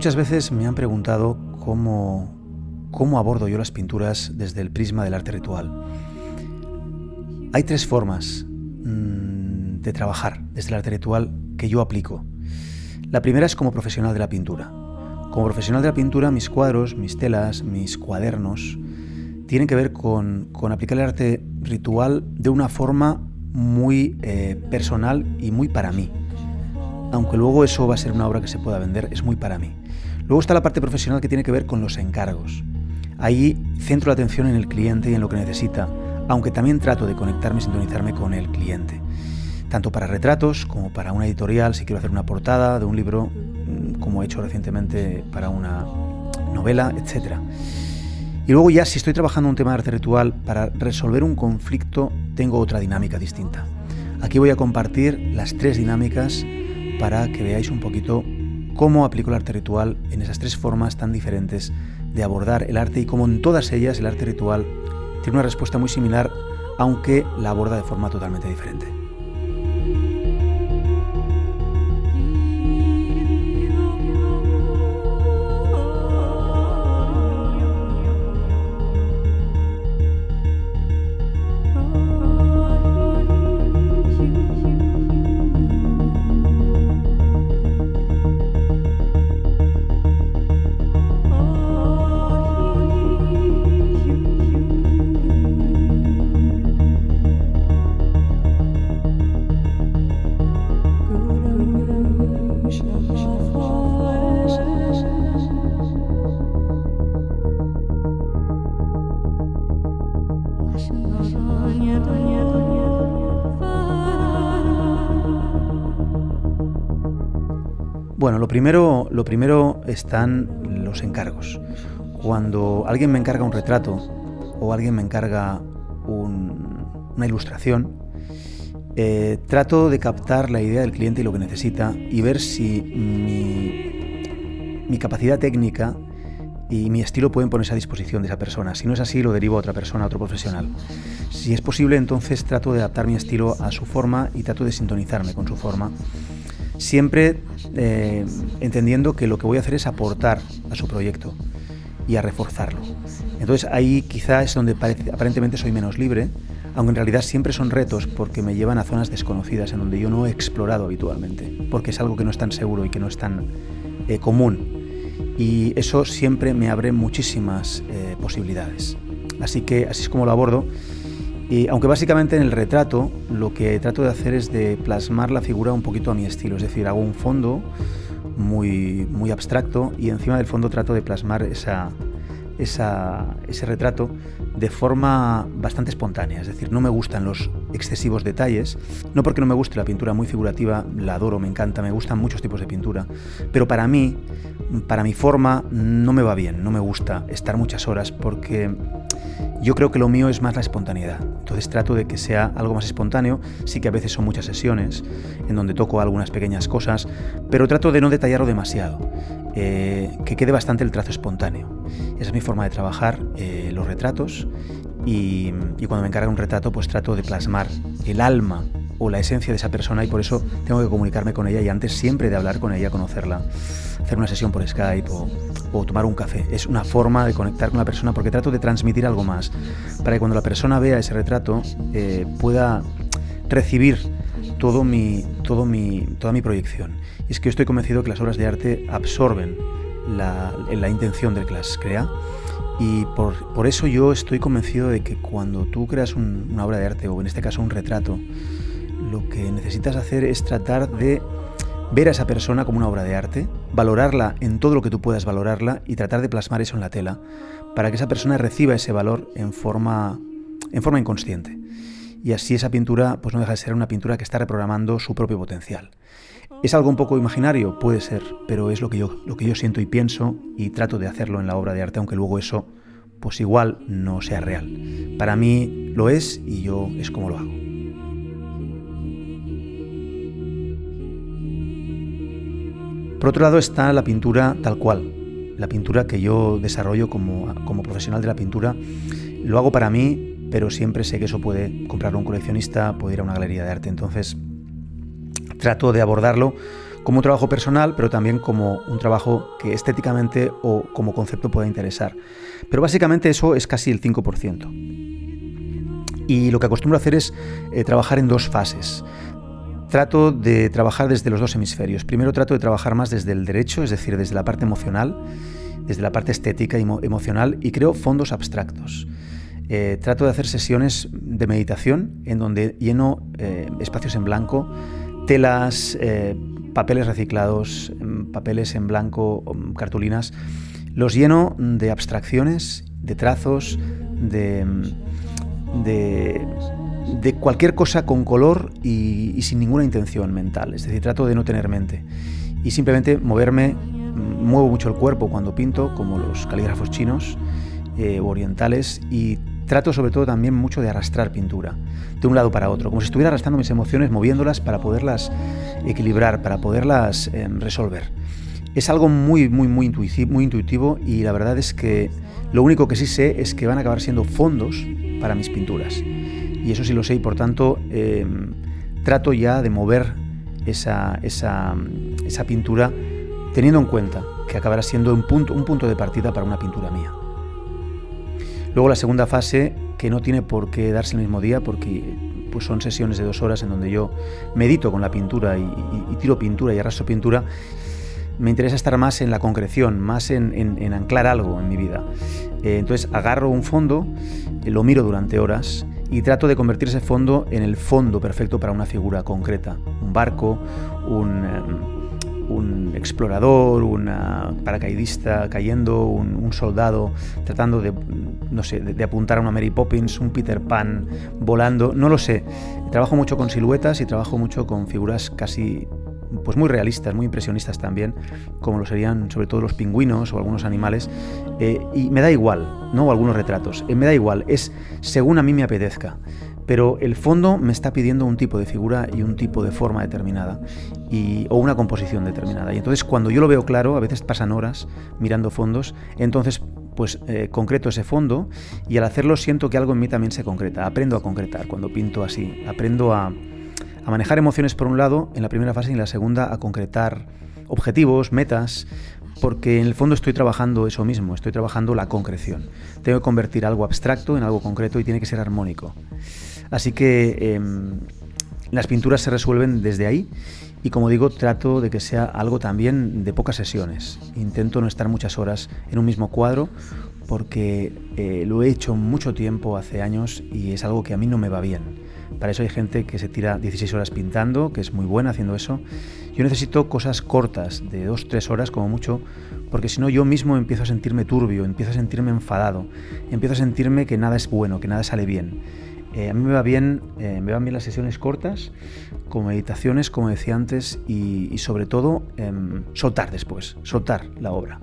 Muchas veces me han preguntado cómo abordo yo las pinturas desde el prisma del arte ritual. Hay tres formas de trabajar desde el arte ritual que yo aplico. La primera es como profesional de la pintura. Como profesional de la pintura, mis cuadros, mis telas, mis cuadernos tienen que ver con aplicar el arte ritual de una forma muy personal y muy para mí. Aunque luego eso va a ser una obra que se pueda vender, es muy para mí. Luego está la parte profesional que tiene que ver con los encargos. Ahí centro la atención en el cliente y en lo que necesita, aunque también trato de conectarme y sintonizarme con el cliente. Tanto para retratos como para una editorial, si quiero hacer una portada de un libro, como he hecho recientemente para una novela, etc. Y luego ya si estoy trabajando un tema de arte ritual, para resolver un conflicto tengo otra dinámica distinta. Aquí voy a compartir las tres dinámicas para que veáis un poquito cómo aplico el arte ritual en esas tres formas tan diferentes de abordar el arte y cómo en todas ellas el arte ritual tiene una respuesta muy similar, aunque la aborda de forma totalmente diferente. Bueno, lo primero están los encargos. Cuando alguien me encarga un retrato o alguien me encarga una ilustración, trato de captar la idea del cliente y lo que necesita y ver si mi capacidad técnica y mi estilo pueden ponerse a disposición de esa persona. Si no es así, lo derivo a otra persona, a otro profesional. Si es posible, entonces trato de adaptar mi estilo a su forma y trato de sintonizarme con su forma. Siempre entendiendo que lo que voy a hacer es aportar a su proyecto y a reforzarlo. Entonces ahí quizá es donde aparentemente soy menos libre, aunque en realidad siempre son retos porque me llevan a zonas desconocidas en donde yo no he explorado habitualmente, porque es algo que no es tan seguro y que no es tan común. Y eso siempre me abre muchísimas posibilidades. Así es como lo abordo. Y aunque básicamente en el retrato lo que trato de hacer es de plasmar la figura un poquito a mi estilo, es decir, hago un fondo muy abstracto y encima del fondo trato de plasmar ese retrato de forma bastante espontánea, es decir, no me gustan los excesivos detalles, no porque no me guste la pintura muy figurativa, la adoro, me encanta, me gustan muchos tipos de pintura, pero para mí, para mi forma, no me va bien, no me gusta estar muchas horas porque yo creo que lo mío es más la espontaneidad. Entonces trato de que sea algo más espontáneo. Sí que a veces son muchas sesiones en donde toco algunas pequeñas cosas, pero trato de no detallarlo demasiado, que quede bastante el trazo espontáneo. Esa es mi forma de trabajar los retratos y cuando me encargan un retrato pues trato de plasmar el alma o la esencia de esa persona y por eso tengo que comunicarme con ella y antes siempre de hablar con ella, conocerla, hacer una sesión por Skype o tomar un café. Es una forma de conectar con la persona porque trato de transmitir algo más para que cuando la persona vea ese retrato pueda recibir toda mi proyección. Y es que yo estoy convencido que las obras de arte absorben la intención del que las crea y por eso yo estoy convencido de que cuando tú creas una obra de arte o en este caso un retrato, lo que necesitas hacer es tratar de ver a esa persona como una obra de arte, valorarla en todo lo que tú puedas valorarla y tratar de plasmar eso en la tela para que esa persona reciba ese valor en forma inconsciente. Y así esa pintura pues no deja de ser una pintura que está reprogramando su propio potencial. ¿Es algo un poco imaginario? Puede ser, pero es lo que yo siento y pienso y trato de hacerlo en la obra de arte, aunque luego eso pues igual no sea real. Para mí lo es y yo es como lo hago. Por otro lado está la pintura tal cual, la pintura que yo desarrollo como profesional de la pintura. Lo hago para mí, pero siempre sé que eso puede comprarlo un coleccionista, puede ir a una galería de arte. Entonces trato de abordarlo como un trabajo personal, pero también como un trabajo que estéticamente o como concepto pueda interesar. Pero básicamente eso es casi el 5%. Y lo que acostumbro a hacer es trabajar en 2 fases. Trato de trabajar desde los 2 hemisferios. Primero trato de trabajar más desde el derecho, es decir, desde la parte emocional, desde la parte estética y emocional, y creo fondos abstractos. Trato de hacer sesiones de meditación en donde lleno espacios en blanco, telas, papeles reciclados, papeles en blanco, cartulinas. Los lleno de abstracciones, de trazos, de cualquier cosa con color y sin ninguna intención mental. Es decir, trato de no tener mente y simplemente muevo mucho el cuerpo cuando pinto, como los calígrafos chinos o orientales, y trato sobre todo también mucho de arrastrar pintura de un lado para otro, como si estuviera arrastrando mis emociones, moviéndolas para poderlas equilibrar, para poderlas resolver. Es algo muy intuitivo, y la verdad es que lo único que sí sé es que van a acabar siendo fondos para mis pinturas. Y eso sí lo sé, y por tanto trato ya de mover esa pintura teniendo en cuenta que acabará siendo un punto de partida para una pintura mía. Luego la segunda fase, que no tiene por qué darse el mismo día, porque pues son sesiones de 2 horas en donde yo medito con la pintura y tiro pintura y arrastro pintura. Me interesa estar más en la concreción, más en anclar algo en mi vida. Entonces agarro un fondo, lo miro durante horas y trato de convertir ese fondo en el fondo perfecto para una figura concreta. Un barco, un explorador, un paracaidista cayendo, un soldado tratando de apuntar a una Mary Poppins, un Peter Pan volando, no lo sé. Trabajo mucho con siluetas y trabajo mucho con figuras casi pues muy realistas, muy impresionistas también, como lo serían sobre todo los pingüinos o algunos animales, y me da igual, ¿no? O algunos retratos, me da igual, es según a mí me apetezca, pero el fondo me está pidiendo un tipo de figura y un tipo de forma determinada, o una composición determinada, y entonces cuando yo lo veo claro, a veces pasan horas mirando fondos, entonces pues concreto ese fondo, y al hacerlo siento que algo en mí también se concreta, aprendo a concretar cuando pinto así, aprendo a manejar emociones por un lado en la primera fase, y en la segunda a concretar objetivos, metas, porque en el fondo estoy trabajando eso mismo, estoy trabajando la concreción. Tengo que convertir algo abstracto en algo concreto y tiene que ser armónico. Así que las pinturas se resuelven desde ahí, y como digo, trato de que sea algo también de pocas sesiones. Intento no estar muchas horas en un mismo cuadro, porque lo he hecho mucho tiempo, hace años, y es algo que a mí no me va bien. Para eso hay gente que se tira 16 horas pintando, que es muy buena haciendo eso. Yo necesito cosas cortas, de 2-3 horas como mucho, porque si no yo mismo empiezo a sentirme turbio, empiezo a sentirme enfadado, empiezo a sentirme que nada es bueno, que nada sale bien. A mí me van bien las sesiones cortas, con meditaciones, como decía antes, y sobre todo soltar la obra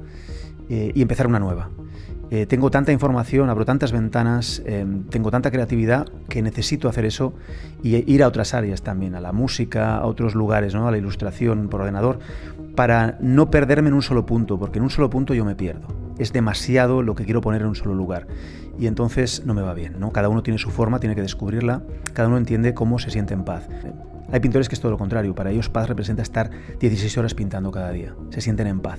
y empezar una nueva. Tengo tanta información, abro tantas ventanas, tengo tanta creatividad que necesito hacer eso y ir a otras áreas también, a la música, a otros lugares, ¿no? A la ilustración por ordenador, para no perderme en un solo punto, porque en un solo punto yo me pierdo. Es demasiado lo que quiero poner en un solo lugar y entonces no me va bien, ¿no? Cada uno tiene su forma, tiene que descubrirla, cada uno entiende cómo se siente en paz. Hay pintores que es todo lo contrario, para ellos paz representa estar 16 horas pintando cada día, se sienten en paz.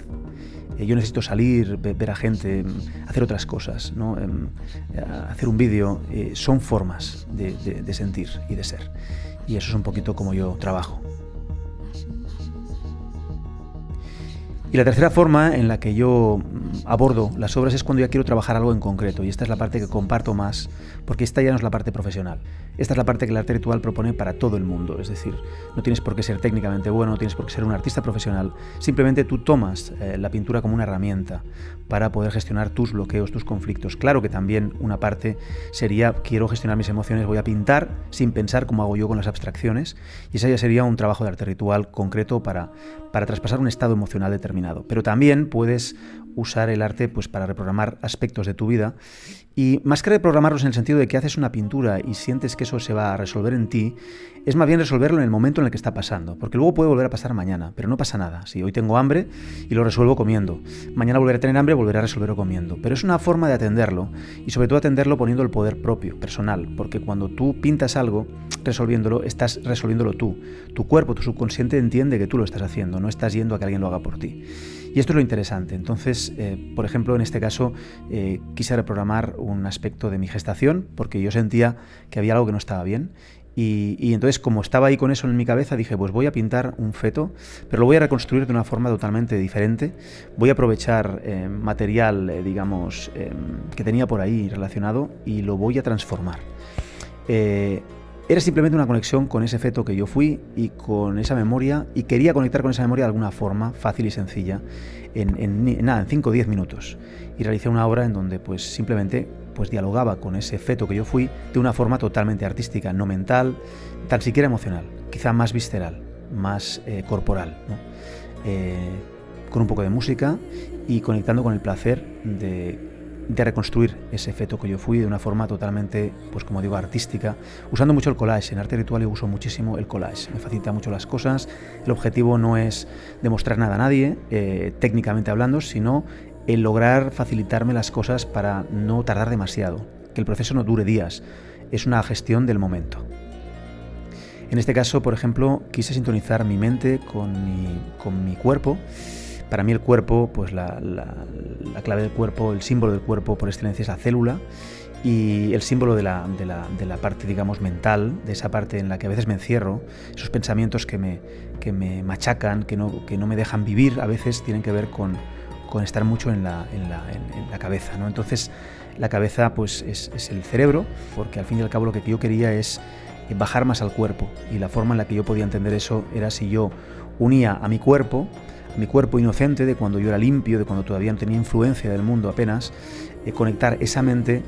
Yo necesito salir, ver a gente, hacer otras cosas, ¿no? Hacer un vídeo, son formas de sentir y de ser. Y eso es un poquito como yo trabajo. Y la tercera forma en la que yo abordo las obras es cuando ya quiero trabajar algo en concreto, y esta es la parte que comparto más, porque esta ya no es la parte profesional. Esta es la parte que el arte ritual propone para todo el mundo, es decir, no tienes por qué ser técnicamente bueno, no tienes por qué ser un artista profesional, simplemente tú tomas la pintura como una herramienta para poder gestionar tus bloqueos, tus conflictos. Claro que también una parte sería, quiero gestionar mis emociones, voy a pintar sin pensar como hago yo con las abstracciones, y ese ya sería un trabajo de arte ritual concreto para traspasar un estado emocional determinado. Pero también puedes usar el arte pues, para reprogramar aspectos de tu vida. Y más que reprogramarlos en el sentido de que haces una pintura y sientes que eso se va a resolver en ti, es más bien resolverlo en el momento en el que está pasando. Porque luego puede volver a pasar mañana, pero no pasa nada. Si hoy tengo hambre y lo resuelvo comiendo, mañana volveré a tener hambre y volveré a resolverlo comiendo. Pero es una forma de atenderlo, y sobre todo atenderlo poniendo el poder propio, personal. Porque cuando tú pintas algo, resolviéndolo, estás resolviéndolo tú. Tu cuerpo, tu subconsciente entiende que tú lo estás haciendo, no estás yendo a que alguien lo haga por ti. Y esto es lo interesante. Entonces, por ejemplo, en este caso, quise reprogramar un aspecto de mi gestación, porque yo sentía que había algo que no estaba bien. Y entonces, como estaba ahí con eso en mi cabeza, dije, pues voy a pintar un feto, pero lo voy a reconstruir de una forma totalmente diferente. Voy a aprovechar material, digamos, que tenía por ahí relacionado, y lo voy a transformar. Era simplemente una conexión con ese feto que yo fui y con esa memoria, y quería conectar con esa memoria de alguna forma fácil y sencilla en 5 o 10 minutos. Y realicé una obra en donde pues simplemente pues dialogaba con ese feto que yo fui de una forma totalmente artística, no mental, tan siquiera emocional, quizá más visceral, más corporal, ¿no? Con un poco de música y conectando con el placer de reconstruir ese feto que yo fui de una forma totalmente, pues como digo, artística, usando mucho el collage. En arte ritual yo uso muchísimo el collage, me facilita mucho las cosas. El objetivo no es demostrar nada a nadie, técnicamente hablando, sino el lograr facilitarme las cosas para no tardar demasiado, que el proceso no dure días, es una gestión del momento. En este caso, por ejemplo, quise sintonizar mi mente con mi cuerpo. Para mí el cuerpo, pues la clave del cuerpo, el símbolo del cuerpo por excelencia es la célula, y el símbolo de la parte, digamos, mental, de esa parte en la que a veces me encierro, esos pensamientos que me machacan, que no me dejan vivir, a veces tienen que ver con estar mucho en la cabeza, ¿no? Entonces la cabeza pues es el cerebro, porque al fin y al cabo lo que yo quería es bajar más al cuerpo, y la forma en la que yo podía entender eso era si yo unía a mi cuerpo inocente, de cuando yo era limpio, de cuando todavía no tenía influencia del mundo apenas, conectar esa mente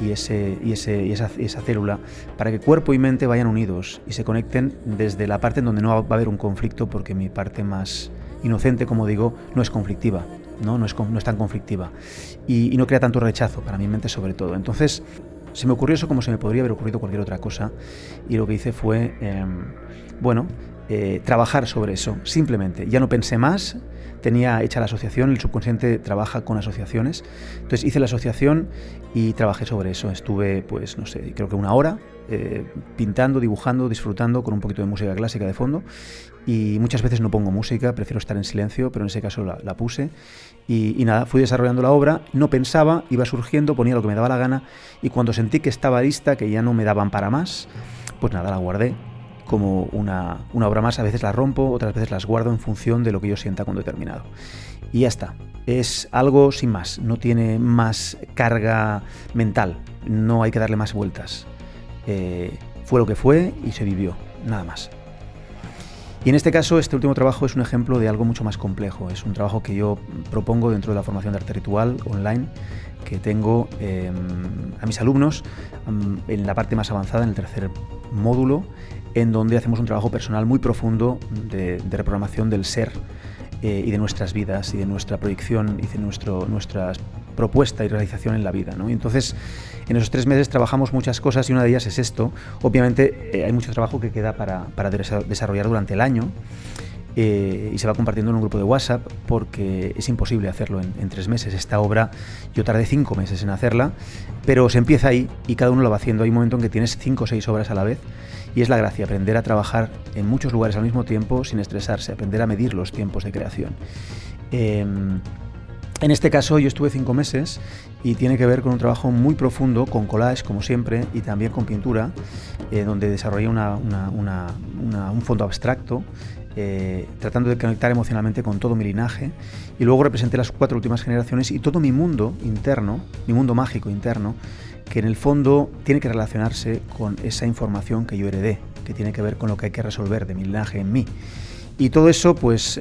y esa célula para que cuerpo y mente vayan unidos y se conecten desde la parte en donde no va a haber un conflicto, porque mi parte más inocente, como digo, no es conflictiva, no es tan conflictiva, y no crea tanto rechazo para mi mente sobre todo. Entonces se me ocurrió eso como se me podría haber ocurrido cualquier otra cosa, y lo que hice fue trabajar sobre eso, simplemente. Ya no pensé más, tenía hecha la asociación, el subconsciente trabaja con asociaciones, entonces hice la asociación y trabajé sobre eso. Estuve, pues no sé, creo que 1 hora pintando, dibujando, disfrutando con un poquito de música clásica de fondo, y muchas veces no pongo música, prefiero estar en silencio, pero en ese caso la puse, y nada, fui desarrollando la obra, no pensaba, iba surgiendo, ponía lo que me daba la gana, y cuando sentí que estaba lista, que ya no me daban para más, pues nada, la guardé como una obra más. A veces la rompo, otras veces las guardo en función de lo que yo sienta cuando he terminado. Y ya está. Es algo sin más, no tiene más carga mental, no hay que darle más vueltas. Fue lo que fue y se vivió, nada más. Y en este caso, este último trabajo es un ejemplo de algo mucho más complejo. Es un trabajo que yo propongo dentro de la formación de arte ritual online que tengo a mis alumnos en la parte más avanzada, en el 3er módulo, en donde hacemos un trabajo personal muy profundo de reprogramación del ser y de nuestras vidas y de nuestra proyección y de nuestra propuesta y realización en la vida, ¿no? Y entonces, en esos 3 meses trabajamos muchas cosas, y una de ellas es esto. Obviamente hay mucho trabajo que queda para desarrollar durante el año, y se va compartiendo en un grupo de WhatsApp, porque es imposible hacerlo en 3 meses. Esta obra yo tardé 5 meses en hacerla, pero se empieza ahí y cada uno lo va haciendo. Hay un momento en que tienes 5 o 6 obras a la vez, y es la gracia, aprender a trabajar en muchos lugares al mismo tiempo sin estresarse, aprender a medir los tiempos de creación. En este caso yo estuve 5 meses, y tiene que ver con un trabajo muy profundo, con collage como siempre, y también con pintura, donde desarrollé un fondo abstracto, tratando de conectar emocionalmente con todo mi linaje, y luego representé las 4 últimas generaciones y todo mi mundo interno, mi mundo mágico interno, que en el fondo tiene que relacionarse con esa información que yo heredé, que tiene que ver con lo que hay que resolver de mi linaje en mí. Y todo eso, pues,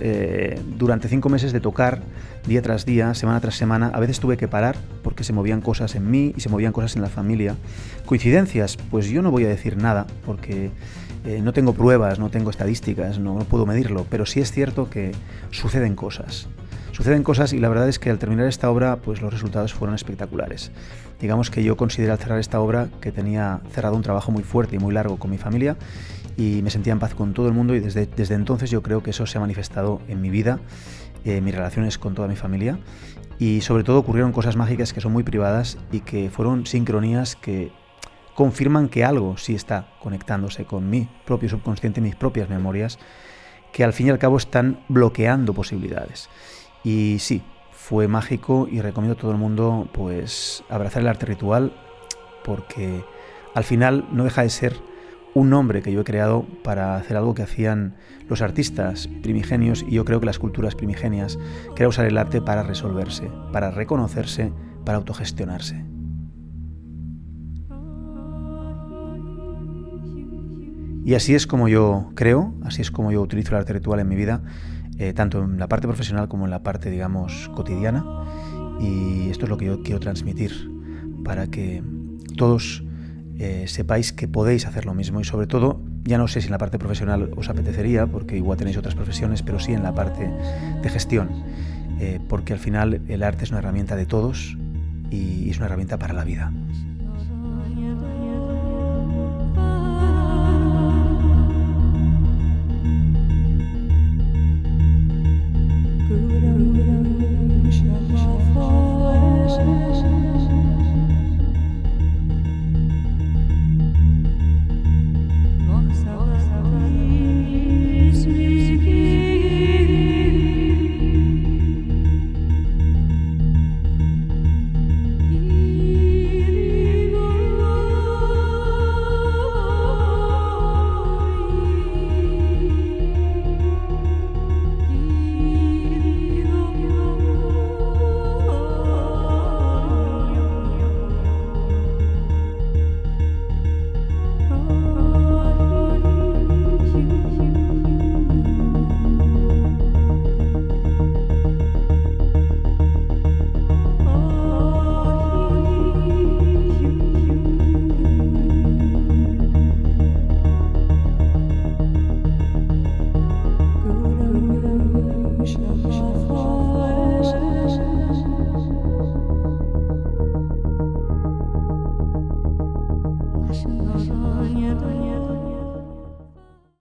durante 5 meses de tocar, día tras día, semana tras semana. A veces tuve que parar porque se movían cosas en mí y se movían cosas en la familia. Coincidencias, pues yo no voy a decir nada porque no tengo pruebas, no tengo estadísticas, no puedo medirlo, pero sí es cierto que suceden cosas suceden cosas y la verdad es que al terminar esta obra, pues los resultados fueron espectaculares. Digamos que yo consideré al cerrar esta obra que tenía cerrado un trabajo muy fuerte y muy largo con mi familia y me sentía en paz con todo el mundo y desde entonces yo creo que eso se ha manifestado en mi vida, en mis relaciones con toda mi familia y sobre todo ocurrieron cosas mágicas que son muy privadas y que fueron sincronías que confirman que algo sí está conectándose con mi propio subconsciente, mis propias memorias, que al fin y al cabo están bloqueando posibilidades. Y sí, fue mágico y recomiendo a todo el mundo pues abrazar el arte ritual porque al final no deja de ser un nombre que yo he creado para hacer algo que hacían los artistas primigenios y yo creo que las culturas primigenias, que era usar el arte para resolverse, para reconocerse, para autogestionarse. Y así es como yo creo, así es como yo utilizo el arte ritual en mi vida, tanto en la parte profesional como en la parte, digamos, cotidiana. Y esto es lo que yo quiero transmitir para que todos sepáis que podéis hacer lo mismo y sobre todo, ya no sé si en la parte profesional os apetecería, porque igual tenéis otras profesiones, pero sí en la parte de gestión, porque al final el arte es una herramienta de todos y es una herramienta para la vida. Guru Shama Forces